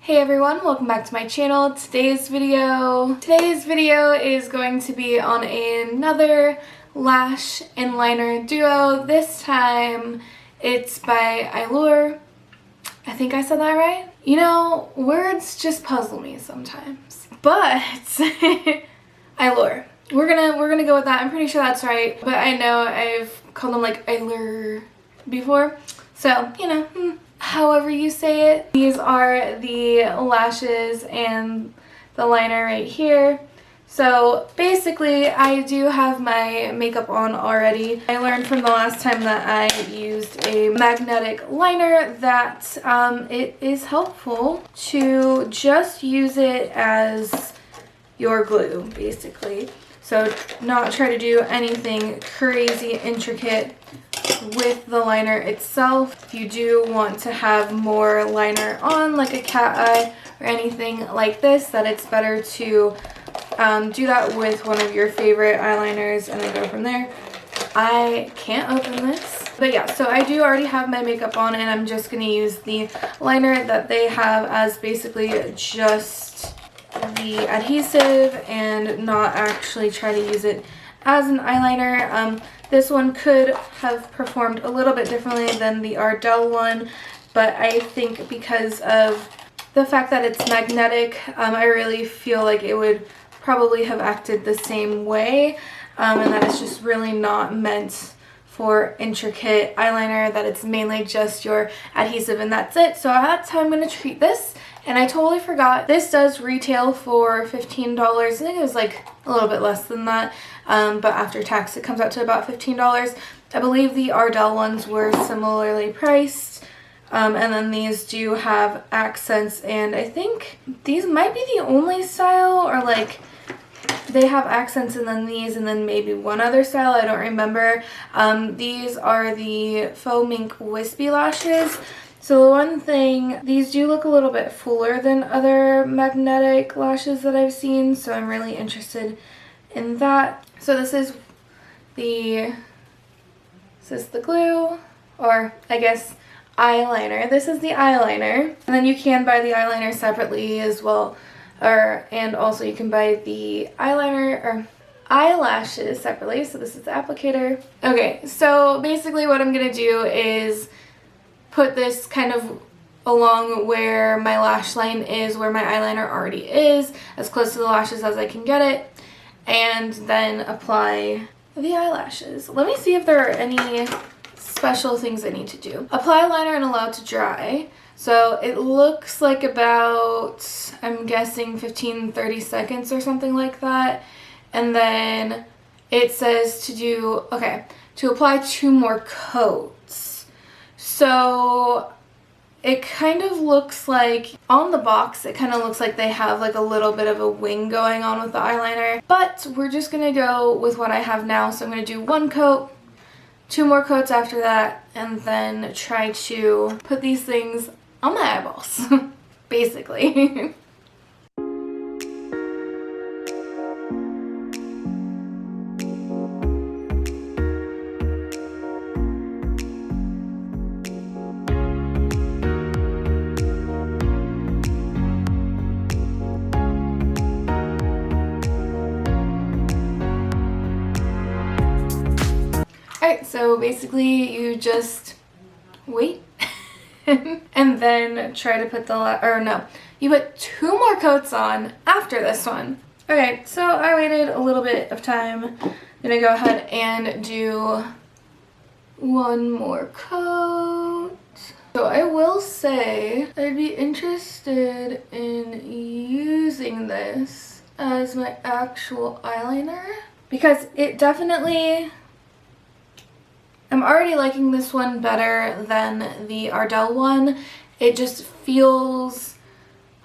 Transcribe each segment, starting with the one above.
Hey everyone, welcome back to my channel. Today's video is going to be on another lash and liner duo. This time it's by Eylure. I think I said that right. You know, words just puzzle me sometimes. But Eylure. We're gonna go with that. I'm pretty sure that's right. But I know I've called them like Eylure before. So, you know, however you say it. These are the lashes and the liner right here. So basically I do have my makeup on already. I learned from the last time that I used a magnetic liner that it is helpful to just use it as your glue basically. So not try to do anything crazy intricate with the liner itself. If you do want to have more liner on, like a cat eye or anything like this, that it's better to do that with one of your favorite eyeliners and then go from there. I can't open this. But yeah, so I do already have my makeup on and I'm just going to use the liner that they have as basically just the adhesive and not actually try to use it as an eyeliner. This one could have performed a little bit differently than the Ardell one, but I think because of the fact that it's magnetic, I really feel like it would probably have acted the same way, and that it's just really not meant for intricate eyeliner, that it's mainly just your adhesive and that's it. So that's how I'm going to treat this. And I totally forgot, this does retail for $15. I think it was like a little bit less than that, but after tax it comes out to about $15. I believe the Ardell ones were similarly priced, and then these do have accents, and I think these might be the only style, or like they have accents and then these and then maybe one other style, I don't remember. These are the Faux Mink Wispy Lashes. So the one thing, these do look a little bit fuller than other magnetic lashes that I've seen, so I'm really interested in that. So this is the glue, or I guess eyeliner. This is the eyeliner, and then you can buy the eyeliner separately as well, and also you can buy the eyeliner or eyelashes separately. So this is the applicator. Okay, so basically what I'm gonna do is put this kind of along where my lash line is, where my eyeliner already is, as close to the lashes as I can get it, and then apply the eyelashes. Let me see if there are any special things I need to do. Apply liner and allow to dry. So it looks like about, I'm guessing 15-30 seconds or something like that. And then it says to apply 2 more coats. So it kind of looks like, on the box, it kind of looks like they have like a little bit of a wing going on with the eyeliner. But we're just going to go with what I have now. So I'm going to do 1 coat, 2 more coats after that, and then try to put these things on my eyeballs, basically. Alright, so basically you just wait and then try to put you put 2 more coats on after this one. Okay, so I waited a little bit of time. I'm gonna go ahead and do 1 more coat. So I will say I'd be interested in using this as my actual eyeliner, because it definitely, I'm already liking this one better than the Ardell one. It just feels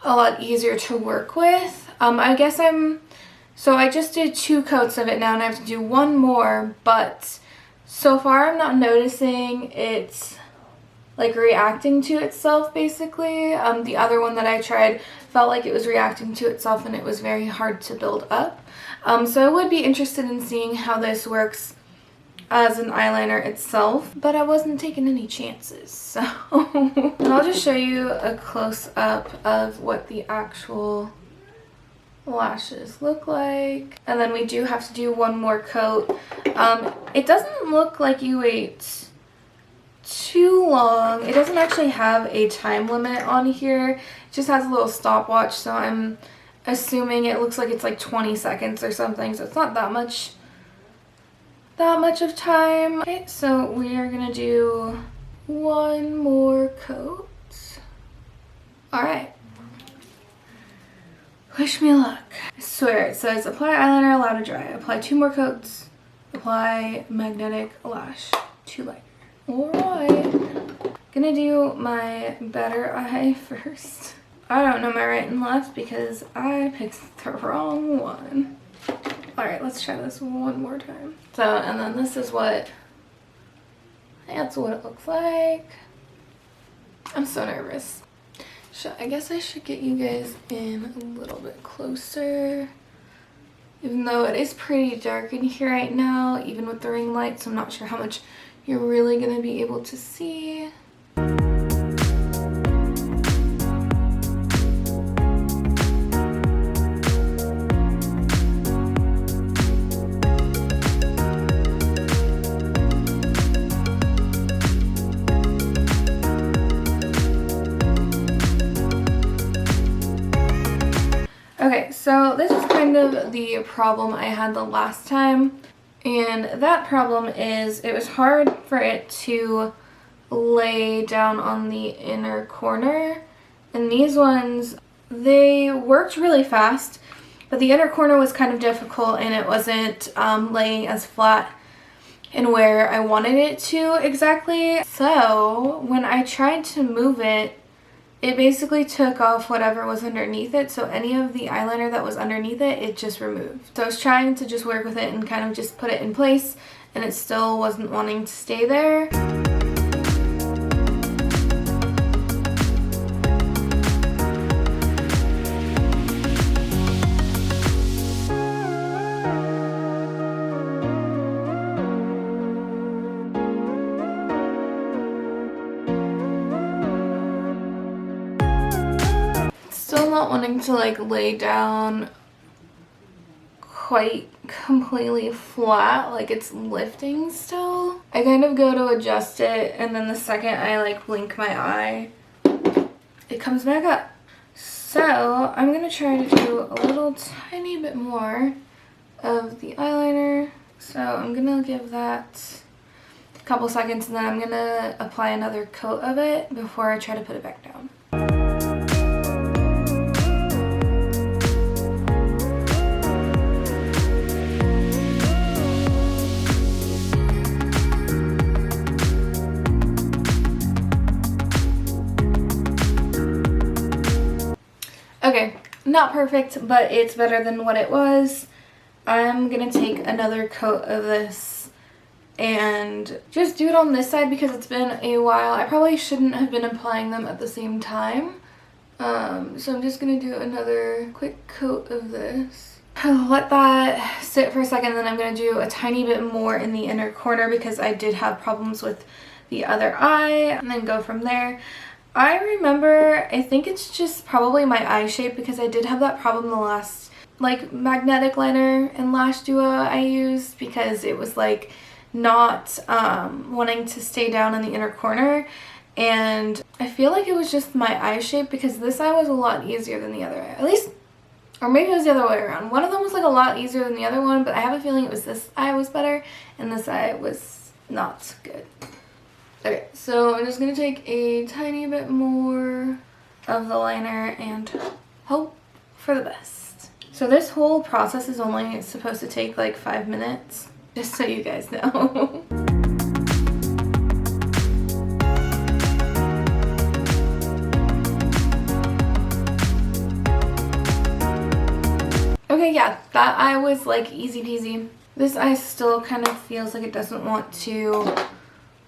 a lot easier to work with. I just did 2 coats of it now and I have to do 1 more, but so far I'm not noticing it like reacting to itself basically. The other one that I tried felt like it was reacting to itself and it was very hard to build up. So I would be interested in seeing how this works as an eyeliner itself, but I wasn't taking any chances, so. And I'll just show you a close-up of what the actual lashes look like. And then we do have to do one more coat. It doesn't look like you wait too long. It doesn't actually have a time limit on here. It just has a little stopwatch, so I'm assuming it looks like it's like 20 seconds or something, so it's not that much of time. Okay, so we are gonna do one more coat. All right. Wish me luck. I swear, it says apply eyeliner, allow to dry. Apply 2 more coats. Apply magnetic lash to liner. Alright. Gonna do my better eye first. I don't know my right and left because I picked the wrong one. Alright, let's try this one more time. So, and then this is what, that's what it looks like. I'm so nervous. I guess I should get you guys in a little bit closer. Even though it is pretty dark in here right now, even with the ring light, so I'm not sure how much you're really gonna be able to see. Okay, so this is kind of the problem I had the last time, and that problem is it was hard for it to lay down on the inner corner, and these ones, they worked really fast, but the inner corner was kind of difficult and it wasn't laying as flat and where I wanted it to exactly. So when I tried to move it, it basically took off whatever was underneath it, so any of the eyeliner that was underneath it, it just removed. So I was trying to just work with it and kind of just put it in place, and it still wasn't wanting to stay there. Still not wanting to like lay down quite completely flat, like it's lifting still. I kind of go to adjust it, and then the second I like blink my eye, it comes back up. So I'm gonna try to do a little tiny bit more of the eyeliner. So I'm gonna give that a couple seconds, and then I'm gonna apply another coat of it before I try to put it back down. Okay, not perfect, but it's better than what it was. I'm gonna take another coat of this and just do it on this side because it's been a while. I probably shouldn't have been applying them at the same time. So I'm just gonna do another quick coat of this. I'll let that sit for a second, then I'm gonna do a tiny bit more in the inner corner because I did have problems with the other eye, and then go from there. I remember, I think it's just probably my eye shape because I did have that problem the last like magnetic liner and lash duo I used, because it was like not wanting to stay down in the inner corner, and I feel like it was just my eye shape because this eye was a lot easier than the other eye, at least, or maybe it was the other way around. One of them was like a lot easier than the other one, but I have a feeling it was this eye was better and this eye was not good. Okay, so I'm just going to take a tiny bit more of the liner and hope for the best. So this whole process is only supposed to take like 5 minutes, just so you guys know. Okay, yeah, that eye was like easy peasy. This eye still kind of feels like it doesn't want to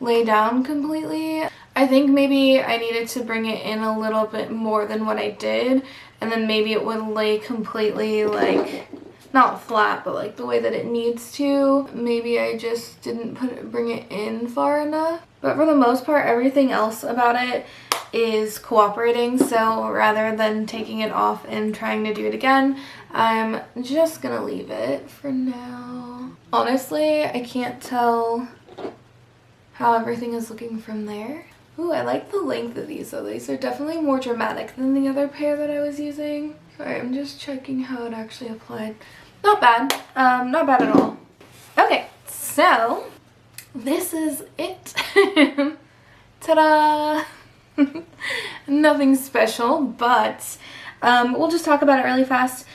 lay down completely. I think maybe I needed to bring it in a little bit more than what I did, and then maybe it would lay completely like not flat, but like the way that it needs to. Maybe I just didn't bring it in far enough. But for the most part, everything else about it is cooperating. So rather than taking it off and trying to do it again, I'm just gonna leave it for now. Honestly, I can't tell how everything is looking from there. Ooh, I like the length of these though. These are definitely more dramatic than the other pair that I was using. Sorry, I'm just checking how it actually applied. Not bad. Not bad at all. Okay, so this is it. Ta-da! Nothing special, but we'll just talk about it really fast.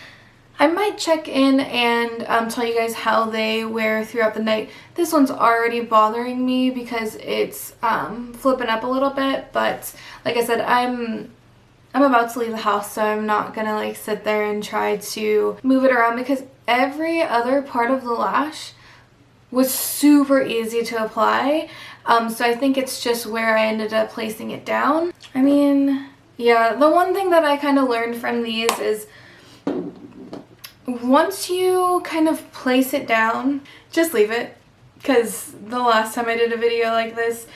I might check in and tell you guys how they wear throughout the night. This one's already bothering me because it's flipping up a little bit, but like I said, I'm about to leave the house, so I'm not gonna like sit there and try to move it around because every other part of the lash was super easy to apply. So I think it's just where I ended up placing it down. I mean, yeah, the one thing that I kind of learned from these is once you kind of place it down, just leave it. Because the last time I did a video like this,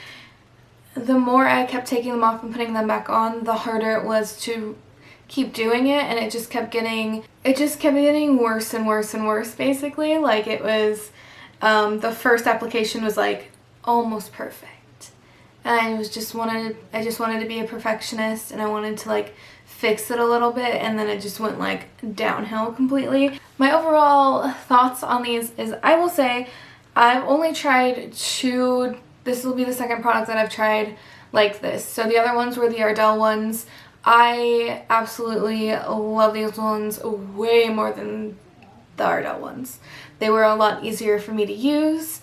the more I kept taking them off and putting them back on, the harder it was to keep doing it, and it just kept getting worse and worse and worse, basically. Like it was, the first application was like almost perfect. And I just wanted to be a perfectionist, and I wanted to like fix it a little bit, and then it just went like downhill completely. My overall thoughts on these is, I will say I've only tried two. This will be the second product that I've tried like this. So the other ones were the Ardell ones. I absolutely love these ones way more than the Ardell ones. They were a lot easier for me to use.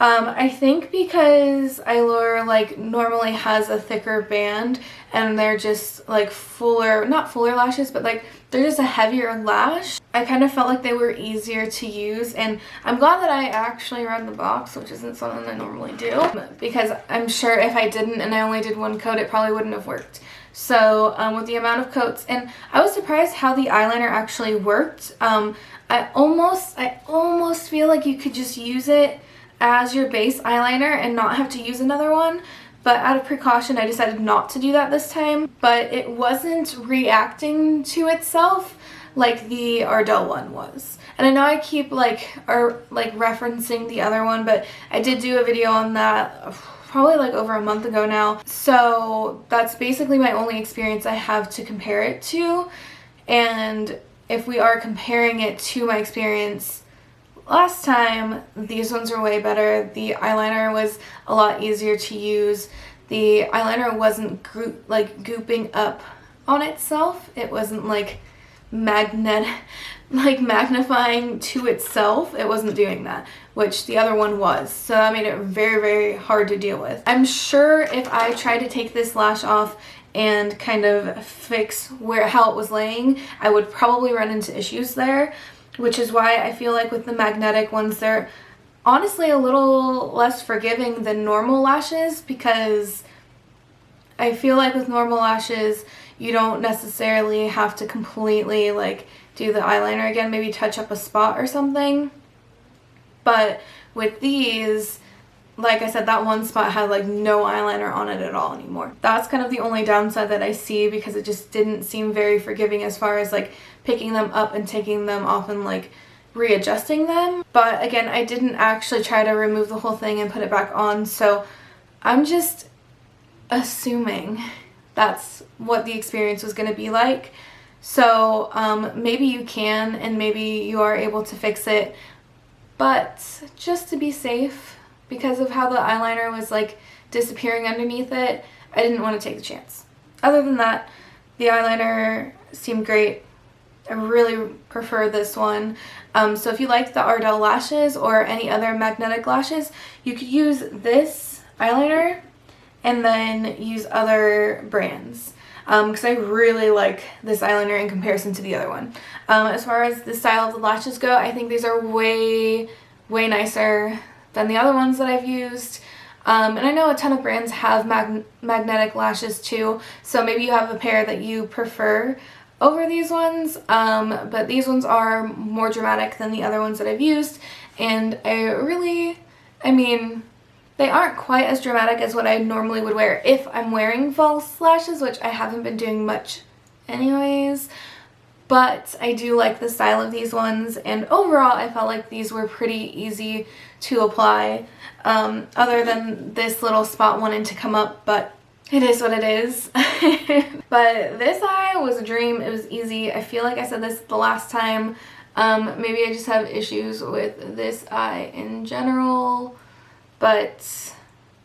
I think because Eylure like normally has a thicker band and they're just like fuller, not fuller lashes, but like they're just a heavier lash. I kind of felt like they were easier to use, and I'm glad that I actually read the box, which isn't something I normally do, because I'm sure if I didn't and I only did one coat, it probably wouldn't have worked. So with the amount of coats, and I was surprised how the eyeliner actually worked. I almost feel like you could just use it as your base eyeliner and not have to use another one, but out of precaution I decided not to do that this time. But it wasn't reacting to itself like the Ardell one was. And I know I keep referencing the other one, but I did do a video on that probably like over a month ago now. So that's basically my only experience I have to compare it to. And if we are comparing it to my experience last time, these ones were way better. The eyeliner was a lot easier to use. The eyeliner wasn't gooping up on itself. It wasn't like magnifying to itself. It wasn't doing that, which the other one was. So that made it very, very hard to deal with. I'm sure if I tried to take this lash off and kind of fix how it was laying, I would probably run into issues there, which is why I feel like with the magnetic ones, they're honestly a little less forgiving than normal lashes, because I feel like with normal lashes, you don't necessarily have to completely like do the eyeliner again, maybe touch up a spot or something. But with these, like I said, that one spot had like no eyeliner on it at all anymore. That's kind of the only downside that I see, because it just didn't seem very forgiving as far as like picking them up and taking them off and like readjusting them. But again, I didn't actually try to remove the whole thing and put it back on, so I'm just assuming that's what the experience was going to be like. So maybe you can, and maybe you are able to fix it, but just to be safe, because of how the eyeliner was like disappearing underneath it, I didn't want to take the chance. Other than that, the eyeliner seemed great. I really prefer this one. So if you like the Ardell lashes or any other magnetic lashes, you could use this eyeliner and then use other brands, because I really like this eyeliner in comparison to the other one. As far as the style of the lashes go, I think these are way nicer than the other ones that I've used. And I know a ton of brands have magnetic lashes too, so maybe you have a pair that you prefer over these ones, but these ones are more dramatic than the other ones that I've used, and I mean, they aren't quite as dramatic as what I normally would wear if I'm wearing false lashes, which I haven't been doing much anyways, but I do like the style of these ones, and overall I felt like these were pretty easy to apply, other than this little spot wanting to come up, but it is what it is. But this eye was a dream. It was easy. I feel like I said this the last time. Maybe I just have issues with this eye in general, but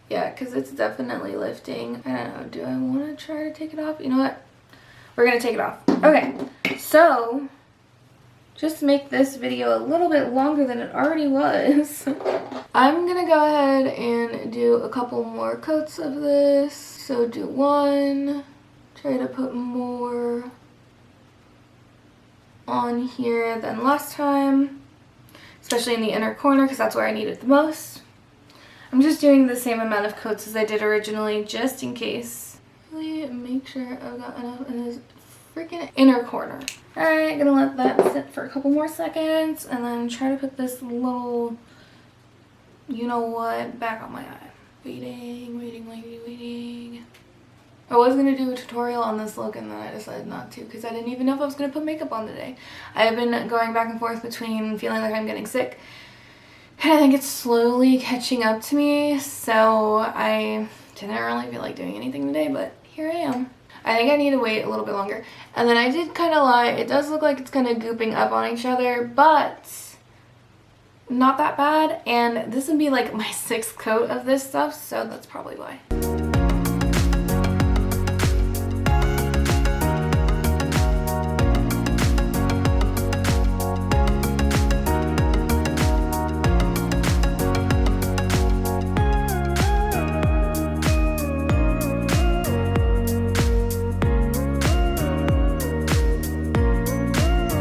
yeah, because it's definitely lifting. I don't know. Do I want to try to take it off? You know what? We're going to take it off. Okay, so just to make this video a little bit longer than it already was, I'm going to go ahead and do a couple more coats of this. So do one, try to put more on here than last time, especially in the inner corner because that's where I need it the most. I'm just doing the same amount of coats as I did originally just in case. Really make sure I've got enough in this freaking inner corner. Alright, gonna let that sit for a couple more seconds and then try to put this little, you know what, back on my eye. Waiting. I was going to do a tutorial on this look and then I decided not to because I didn't even know if I was going to put makeup on today. I've been going back and forth between feeling like I'm getting sick and I think it's slowly catching up to me, so I didn't really feel like doing anything today, but here I am. I think I need to wait a little bit longer. And then I did kind of lie. It does look like it's kind of gooping up on each other, but not that bad, and this would be like my 6th coat of this stuff, so that's probably why.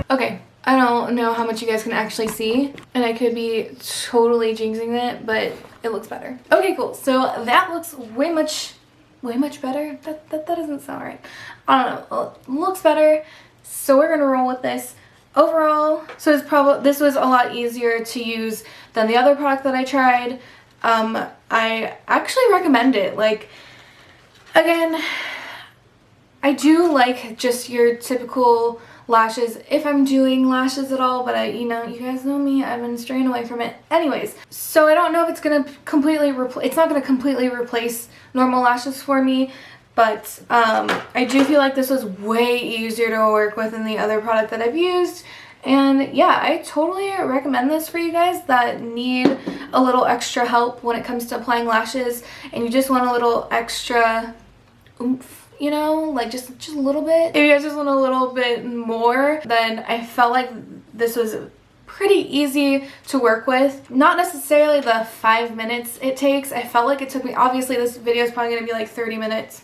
Okay, I don't know how much you guys can actually see, and I could be totally jinxing it, but it looks better. Okay, cool. So that looks way much better. That doesn't sound right. I don't know. It looks better. So we're gonna roll with this. Overall, so this was a lot easier to use than the other product that I tried. I actually recommend it. Like, again, I do like just your typical lashes if I'm doing lashes at all, but you know, you guys know me, I've been straying away from it anyways. So I don't know if it's gonna completely it's not gonna completely replace normal lashes for me, but I do feel like this was way easier to work with than the other product that I've used. And yeah, I totally recommend this for you guys that need a little extra help when it comes to applying lashes and you just want a little extra oomph, you know, like just a little bit. If you guys just want a little bit more, then I felt like this was pretty easy to work with. Not necessarily the 5 minutes it takes. I felt like it took me, obviously this video is probably going to be like 30 minutes,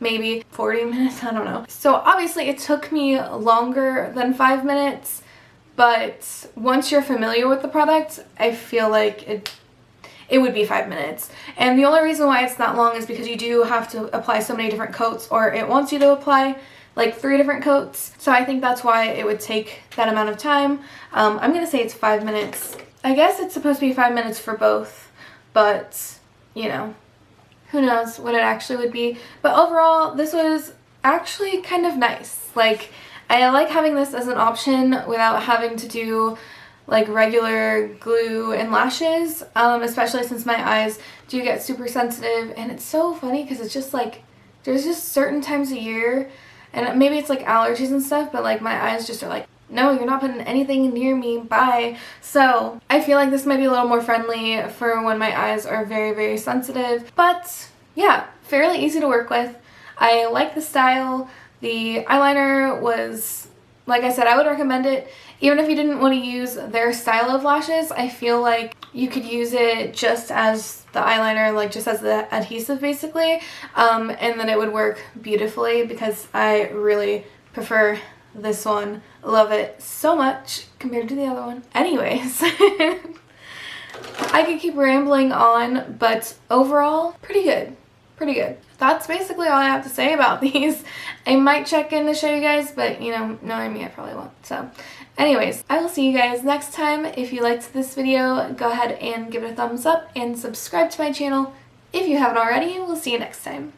maybe 40 minutes, I don't know. So obviously it took me longer than 5 minutes, but once you're familiar with the product, I feel like it would be 5 minutes. And the only reason why it's that long is because you do have to apply so many different coats, or it wants you to apply like 3 different coats. So I think that's why it would take that amount of time. I'm gonna say it's 5 minutes. I guess it's supposed to be 5 minutes for both, but you know, who knows what it actually would be. But overall, this was actually kind of nice. Like, I like having this as an option without having to do like regular glue and lashes, especially since my eyes do get super sensitive. And it's so funny because it's just like there's just certain times a year, and maybe it's like allergies and stuff, but like my eyes just are like, no, you're not putting anything near me, bye. So I feel like this might be a little more friendly for when my eyes are very sensitive. But yeah, fairly easy to work with. I like the style. The eyeliner was, like I said, I would recommend it. Even if you didn't want to use their style of lashes, I feel like you could use it just as the eyeliner, like just as the adhesive basically, and then it would work beautifully because I really prefer this one. Love it so much compared to the other one. Anyways, I could keep rambling on, but overall, pretty good. pretty good. That's basically all I have to say about these. I might check in to show you guys, but you know, knowing me, I probably won't. So anyways, I will see you guys next time. If you liked this video, go ahead and give it a thumbs up and subscribe to my channel if you haven't already. We'll see you next time.